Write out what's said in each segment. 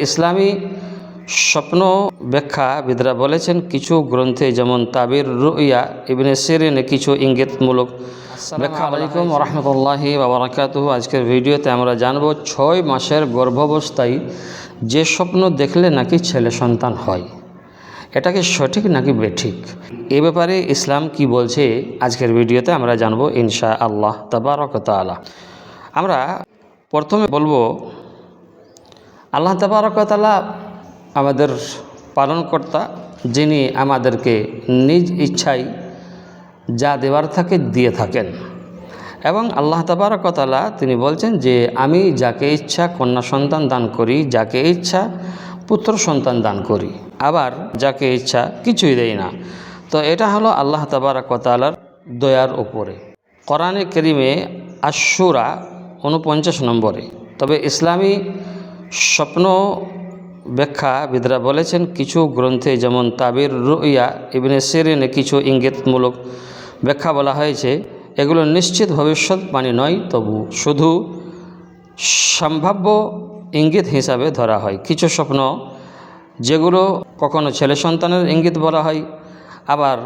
ইসলামী স্বপ্ন ব্যাখ্যাবিদরা বলেছেন কিছু গ্রন্থে যেমন তাবির রুইয়া ইবনে সিরিনে কিছু ইঙ্গিতমূলক ব্যাখ্যা। আলাইকুম রহমতুল্লাহি ওয়া বারাকাতুহু। আজকের ভিডিওতে আমরা জানব 6 মাসের গর্ভাবস্থায় যে স্বপ্ন দেখলে নাকি ছেলে সন্তান হয়, এটা কি সঠিক নাকি বেঠিক, এ ব্যাপারে ইসলাম কি বলছে আজকের ভিডিওতে আমরা জানব ইনশাআল্লাহ তাবারক ওয়া তাআলা। আমরা প্রথমে বলবো আল্লাহ তাবারক ওয়া তাআলা আমাদের পালনকর্তা, যিনি আমাদেরকে নিজ ইচ্ছায় যা দেওয়ার থাকে দিয়ে থাকেন, এবং আল্লাহ তাবারক ওয়া তাআলা তিনি বলছেন যে আমি যাকে ইচ্ছা কন্যা সন্তান দান করি, যাকে ইচ্ছা পুত্র সন্তান দান করি, আবার যাকে ইচ্ছা কিছুই দেই না। তো এটা হলো আল্লাহ তাবারক ওয়া তাআলার দয়ার উপরে। কোরআনে কারীমে আশ-শূরা 49 নম্বরে। তবে ইসলামী স্বপ্ন ব্যাখ্যাবিদরা বলেছেন কিছু গ্রন্থে যেমন তাবির রুইয়া ইবনে সিরিনে কিছু ইঙ্গিতমূলক ব্যাখ্যা বলা হয়েছে। এগুলো নিশ্চিত ভবিষ্যৎবাণী নয়, তবু শুধু সম্ভাব্য ইঙ্গিত হিসাবে ধরা হয়। কিছু স্বপ্ন যেগুলো কখনো ছেলে সন্তানের ইঙ্গিত বলা হয়, আবার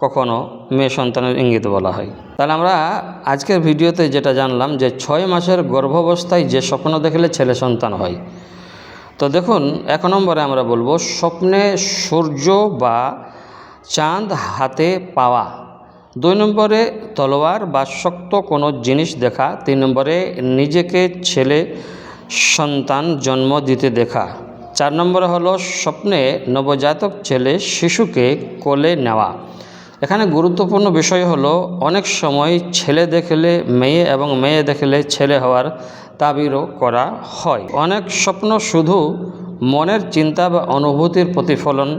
কখনো মেয়ে সন্তানের ইঙ্গিত বলা হয়। তাহলে আমরা আজকের ভিডিওতে যেটা জানলাম যে 6 মাসের গর্ভাবস্থায় যে স্বপ্ন দেখলে ছেলে সন্তান হয়। তো দেখুন, 1 নম্বরে আমরা বলবো স্বপ্নে সূর্য বা চাঁদ হাতে পাওয়া। 2 নম্বরে তলোয়ার বা শক্ত কোনো জিনিস দেখা। 3 নম্বরে নিজেকে ছেলে সন্তান জন্ম দিতে দেখা। 4 নম্বরে হলো স্বপ্নে নবজাতক ছেলে শিশুকে কোলে নেওয়া। এখানে গুরুত্বপূর্ণ বিষয় হলো অনেক সময় ছেলে দেখলে মেয়ে এবং মেয়ে দেখলে ছেলে হওয়ার তাবিরও করা হয়। অনেক স্বপ্ন শুধু মনের চিন্তা বা অনুভূতির প্রতিফলন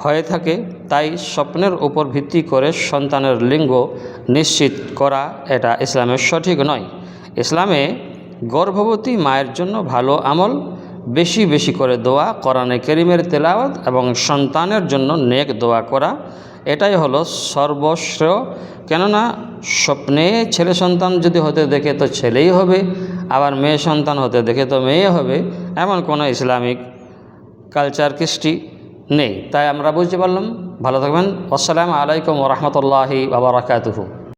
হয়ে থাকে, তাই স্বপ্নের উপর ভিত্তি করে সন্তানের লিঙ্গ নিশ্চিত করা এটা ইসলামের সঠিক নয়। ইসলামে গর্ভবতী মায়ের জন্য ভালো আমল, বেশি বেশি করে দোয়া, কোরআনে কারীমের তেলাওয়াত এবং সন্তানের জন্য নেক দোয়া করা, এটাই হলো সর্বশ্রেয়। কেননা স্বপ্নে ছেলে সন্তান যদি হতে দেখে তো ছেলেই হবে, আবার মেয়ে সন্তান হতে দেখে তো মেয়ে হবে, এমন কোনো ইসলামিক কালচার কৃষ্টি নেই। তাই আমরা বুঝতে পারলাম। ভালো থাকবেন। আসসালামু আলাইকুম ওয়া রাহমাতুল্লাহি ওয়া বারাকাতুহু।